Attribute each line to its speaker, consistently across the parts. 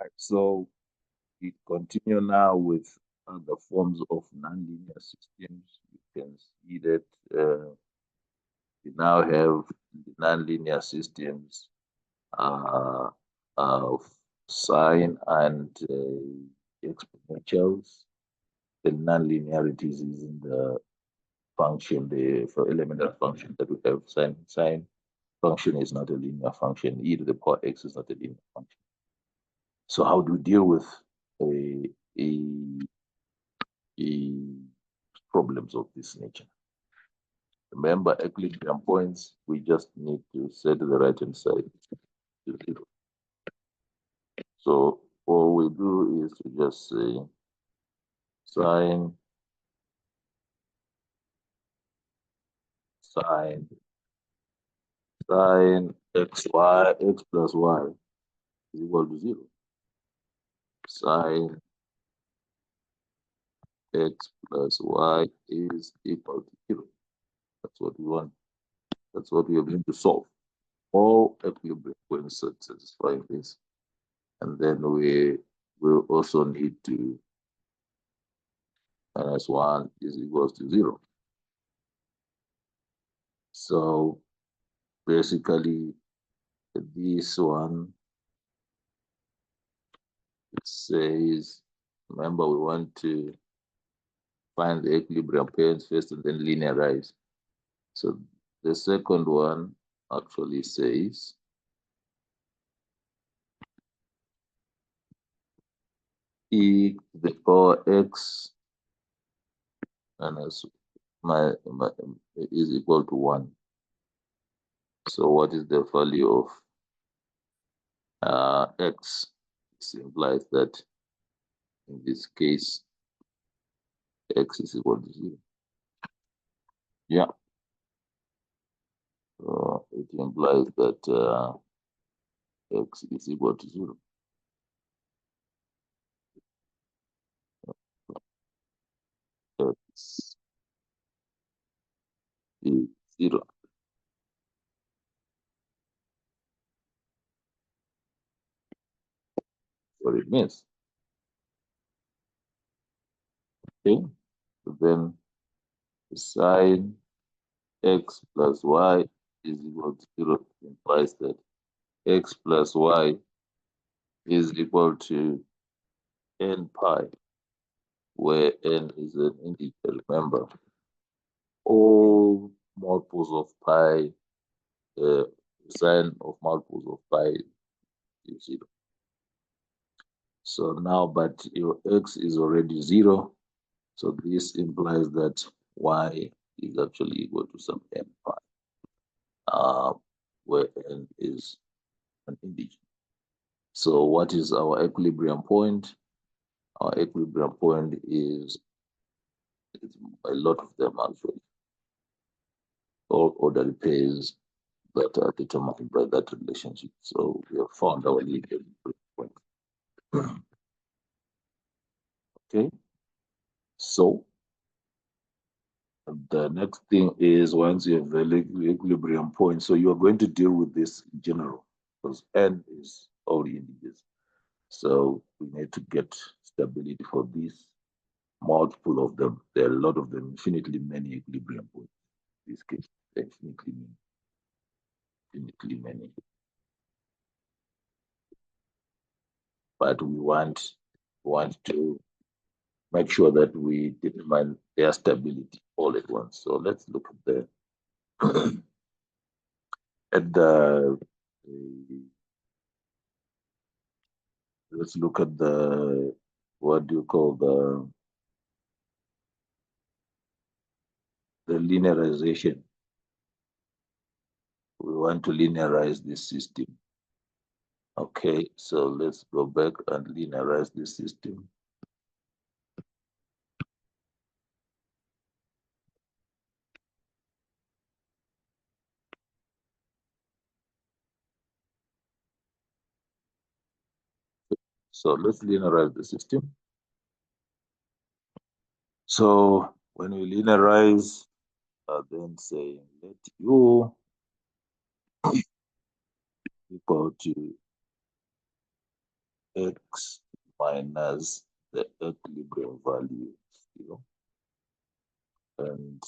Speaker 1: Right. So we continue now with other forms of nonlinear systems. You can see that we now have nonlinear systems uh, of sine and exponentials. The nonlinearities is in the function, the for elemental function that we have. Sine function is not a linear function. E to the power x is not a linear function. So how do we deal with a, a, a problems of this nature? Remember, equilibrium points, we just need to set the right-hand side to 0. So all we do is to just say sine x plus y is equal to 0. Sine x plus y is equal to 0. That's what we want. That's what we are going to solve. All equilibrium points satisfying this. And then we will also need to minus 1 is equals to 0. So basically, this one, it says, remember, we want to find the equilibrium pairs first and then linearize. So the second one actually says e to the power x minus my is equal to 1. So what is the value of x? This implies that in this case, x is equal to 0. Yeah. So it implies that x is equal to 0. X is 0. What it means. Okay. So then sine x plus y is equal to 0 implies that x plus y is equal to n pi, where n is an integer. Remember, all multiples of pi, sine of multiples of pi is 0. So now, but your x is already 0. So this implies that y is actually equal to some n pi, where n is an integer. So what is our equilibrium point? Our equilibrium point is a lot of them actually, all orderly pairs that are determined by that relationship. So we have found our equilibrium point. Okay, so the next thing is once you have the equilibrium point, so you are going to deal with this in general because n is all integers. So we need to get stability for this multiple of them. There are a lot of them, infinitely many equilibrium points. In this case, infinitely many. Infinitely many. But we want to make sure that we determine their stability all at once. So let's look at the at the let's look at the what do you call the linearization. We want to linearize this system. Okay, so let's go back and linearize this system. So let's linearize the system. So when we linearize, then say let u equal to x minus the equilibrium value, and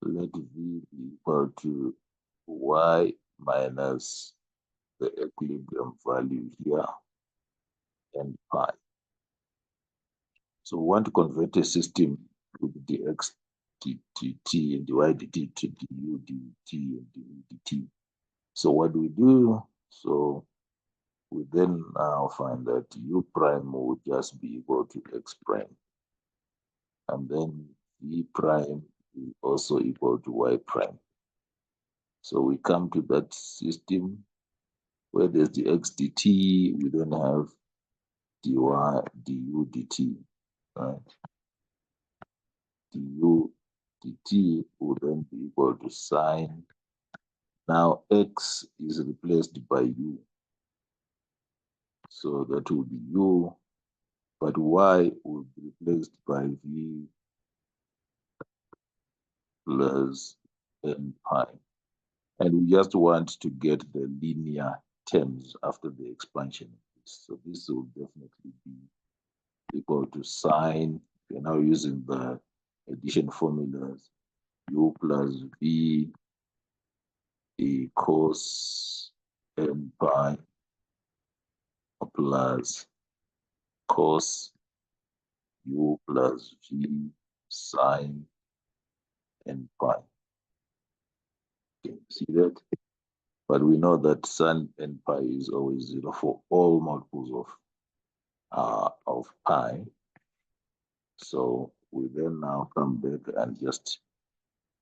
Speaker 1: let v be equal to y minus the equilibrium value here and pi. So we want to convert a system with dx dt and dy dt to du dt and du dt. So what do we do? So we then now find that u prime will just be equal to x prime. And then v prime is also equal to y prime. So we come to that system where there's the x dt, we don't have dy du dt, right? Du dt will then be equal to sine. Now x is replaced by u. So that will be u, but y will be replaced by v plus n pi. And we just want to get the linear terms after the expansion. So this will definitely be equal to sine. We're now using the addition formulas. U plus v e cos n pi plus cos u plus v sine n pi. Can you see that? But we know that sine n pi is always 0 for all multiples of pi. So we then now come back and just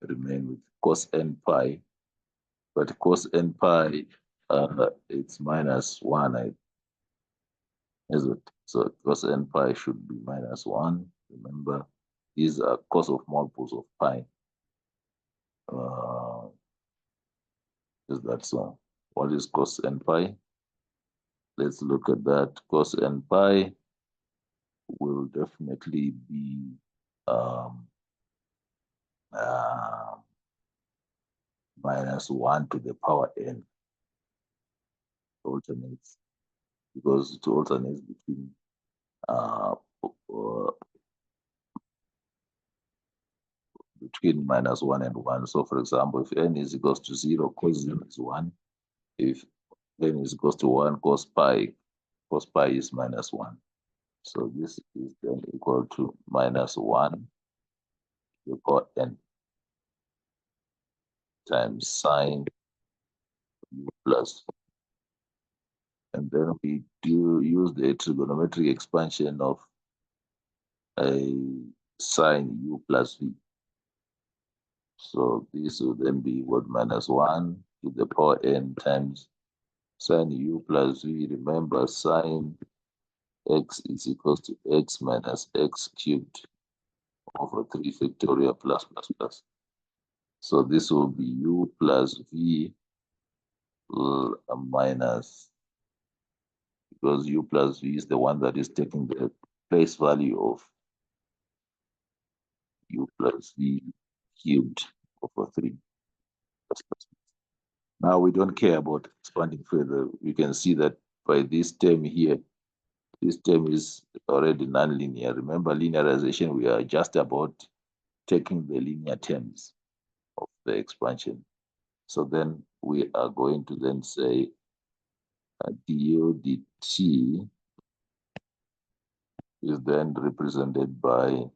Speaker 1: remain with cos n pi. But cos n pi, it's minus 1, is it? So cos n pi should be minus 1. Remember, these are cos of multiples of pi. Is that so? What is cos n pi? Let's look at that. Cos n pi will definitely be minus 1 to the power n. Alternates, because it alternates between between minus 1 and 1. So for example, if n is equals to 0, cos 0 is 1. If n is equals to 1, cos pi is minus 1. So this is then equal to minus 1 to the power n times sine u plus. And then we do use the trigonometric expansion of a sine u plus v. So this will then be what, minus 1 to the power n times sine u plus v. Remember, sine x is equals to x minus x cubed over 3 factorial plus plus plus. So this will be u plus v minus, because u plus v is the one that is taking the place value of u plus v cubed over 3 plus plus. Now we don't care about expanding further. We can see that by this term here, this term is already nonlinear. Remember, linearization, we are just about taking the linear terms of the expansion. So then we are going to then say du dt is then represented by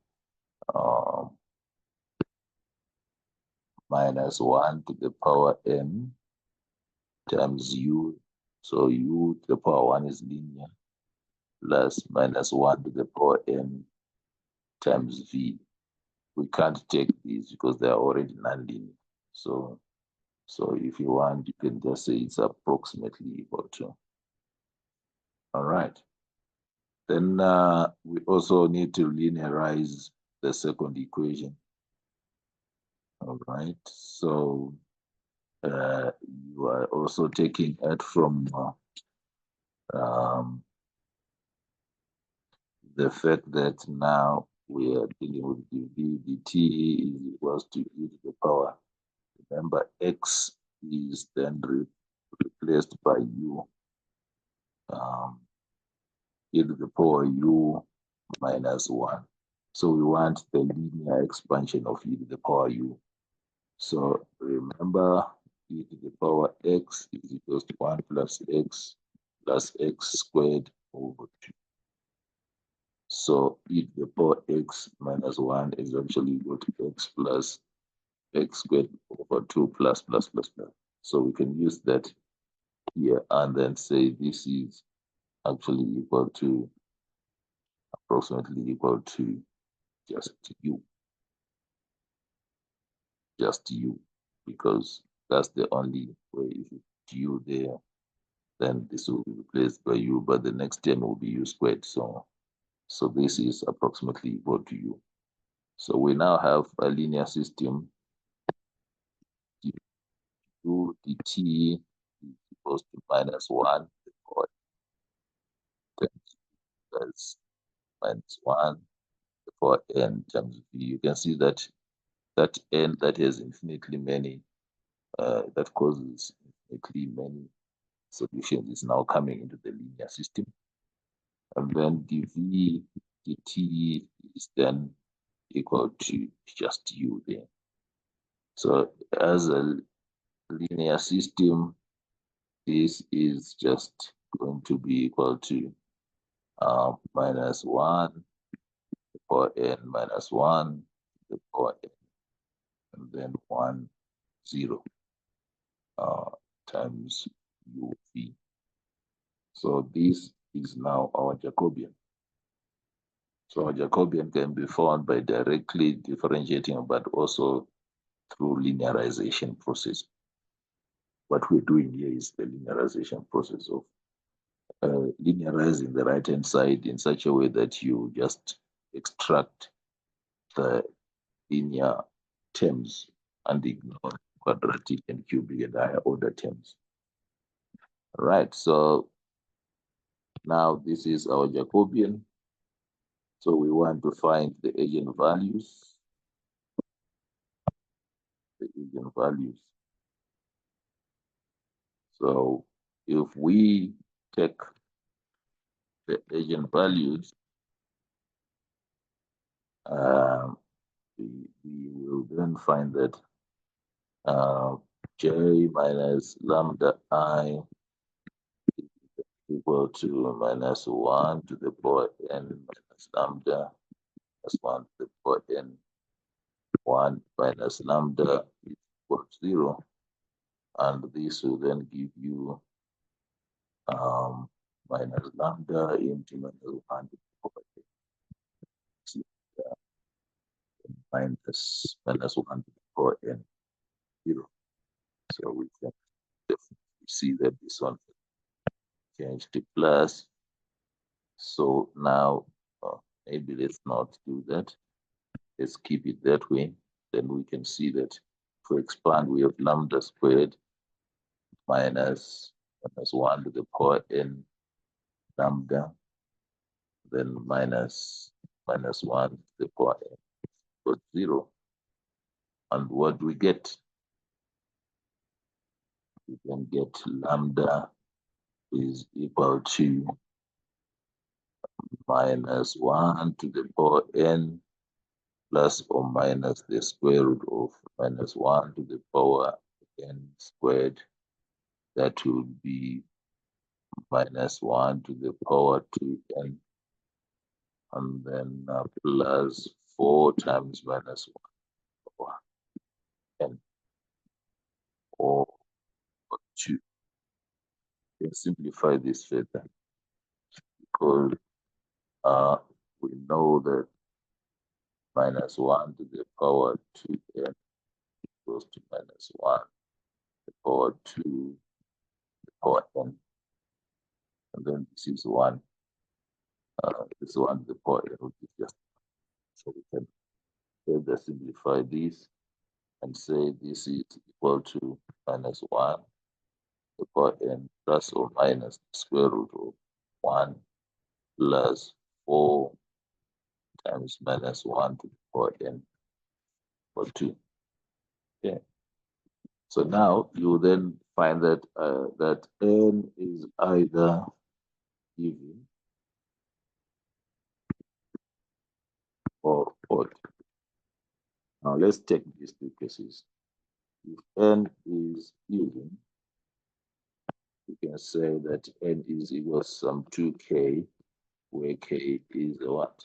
Speaker 1: minus 1 to the power n times u. So u to the power 1 is linear, plus minus 1 to the power n times v. We can't take these because they are already nonlinear. So if you want, you can just say it's approximately equal to. All right. Then we also need to linearize the second equation. All right. So you are also taking it from the fact that now we are dealing with dv dt is equals to e to the power. Remember, x is then replaced by u. e to the power u minus 1. So we want the linear expansion of e to the power u. So remember, e to the power x is equals to 1 plus x squared over 2. So e to the power x minus 1 is actually equal to x plus x squared over 2 plus plus plus plus. So we can use that here and then say this is actually equal to approximately equal to just u, because that's the only way. If you put u there, then this will be replaced by u, but the next term will be u squared. So this is approximately equal to u. So we now have a linear system. U dt is equals to minus 1 or that's minus 1 for n times v. You can see that that n that has infinitely many, that causes infinitely many solutions is now coming into the linear system. And then dv dt is then equal to just u there. So as a linear system, this is just going to be equal to minus 1 for n minus 1 the power n, and then 1, 0 times uv. So this is now our Jacobian. So our Jacobian can be found by directly differentiating, but also through linearization process. What we're doing here is the linearization process of linearizing the right-hand side in such a way that you just extract the linear terms and ignore quadratic and cubic and higher order terms. All right, so now this is our Jacobian. So we want to find the eigenvalues. The eigenvalues. So if we take the eigenvalues, we will then find that j minus lambda I is equal to minus 1 to the power n minus lambda plus 1 to the power n 1 minus lambda is equal to 0. And this will then give you minus lambda into minus 1 to the power n minus 1 to the power n 0. So we can definitely see that this one changed to plus. So now maybe let's not do that. Let's keep it that way. Then we can see that if we expand, we have lambda squared minus 1 to the power n lambda, then minus 1 to the power n equals 0. And what do we get? We can get lambda is equal to minus 1 to the power n plus or minus the square root of minus 1 to the power n squared. That would be minus 1 to the power 2n, and then plus 4 times minus 1 power n, or 2. You can simplify this further because we know that minus 1 to the power 2n equals to minus 1 to the power 2 to the power n. And then this is 1. This 1 to the power n, which is just, so we can further simplify this and say this is equal to minus 1 to the power n plus or minus the square root of 1 plus 4 times minus 1 to the power n or 2. Okay. So now you then find that that n is either given or odd. Now let's take these two cases. If n is even, you can say that n is equal to some 2k, where k is what?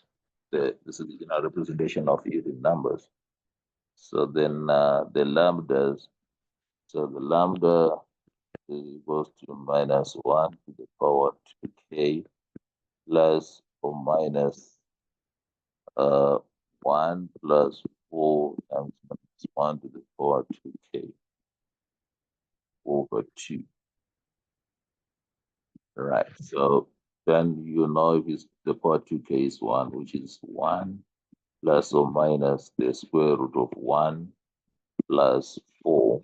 Speaker 1: This is a representation of even numbers. So then the lambdas, so the lambda is equal to minus 1 to the power 2k plus or minus 1 plus 4 times minus 1 to the power 2k over 2. Right. So then you know if it's the power 2k is 1, which is 1 plus or minus the square root of 1 plus 4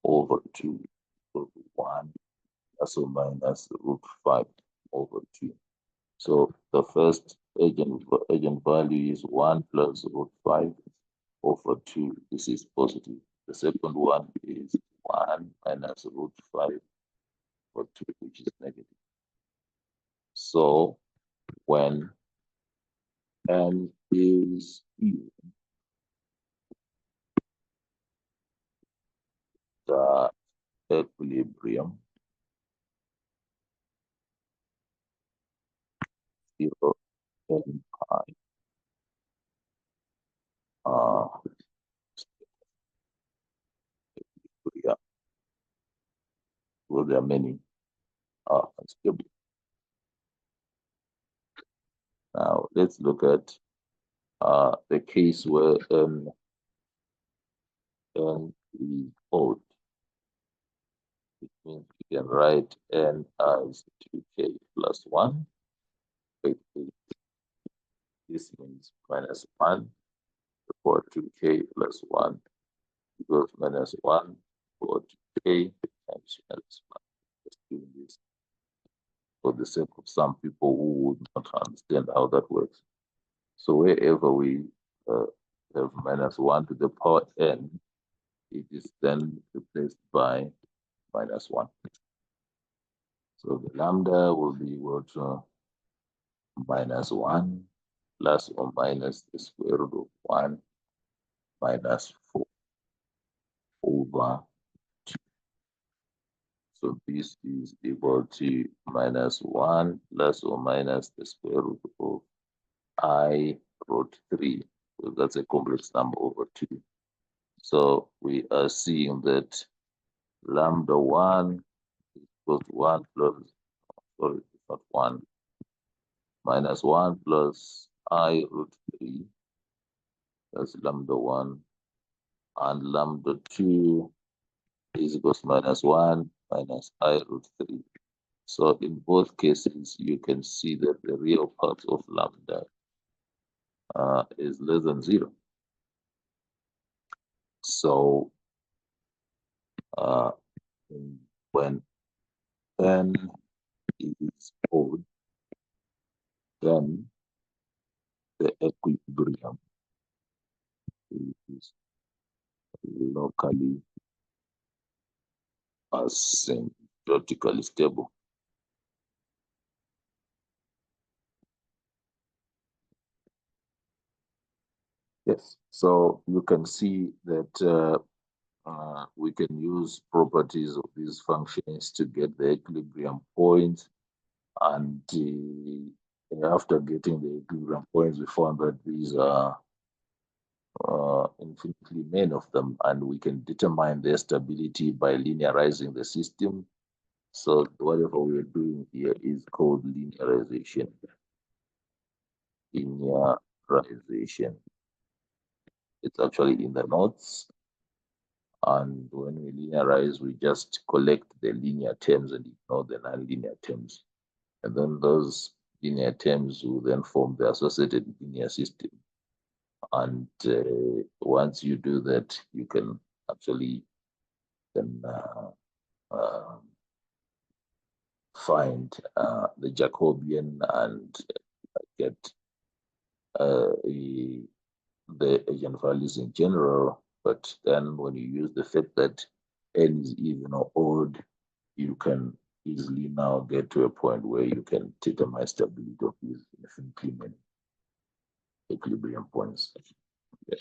Speaker 1: over 2 over 1 plus or minus root 5 over 2. So the first agent value is 1 plus root 5 over 2. This is positive. The second one is 1 minus root 5 over 2, which is negative. So when n is even, the equilibrium 0 n pi equilibrium. Well, there are many stable. Now let's look at the case where n is odd. It means you can write n as 2k plus 1. This means minus 1 for 2k plus 1 equals minus 1 for 2k times minus 1. Just doing this for the sake of some people who would not understand how that works. So wherever we have minus 1 to the power n, it is then replaced by minus 1. So the lambda will be equal to minus 1 plus or minus the square root of 1 minus 4 over 2. So this is equal to minus 1 plus or minus the square root of I root 3. So that's a complex number over 2. So we are seeing that lambda 1 is equal to 1 plus, sorry, it's not 1, minus 1 plus I root 3. That's lambda 1. And lambda 2 is equal to minus 1 minus I root 3. So in both cases, you can see that the real part of lambda is less than 0. So when n is odd, then the equilibrium is locally asymptotically stable. Yes, so you can see that we can use properties of these functions to get the equilibrium point, and after getting the equilibrium points, we found that these are infinitely many of them, and we can determine their stability by linearizing the system. So whatever we are doing here is called linearization. Linearization. It's actually in the notes. And when we linearize, we just collect the linear terms and ignore the nonlinear terms. And then those linear terms will then form the associated linear system. And once you do that, you can actually find the Jacobian and get the eigenvalues in general. But then when you use the fact that n is even or odd, you can easily now get to a point where you can determine stability of these infinitely many equilibrium points. Yeah.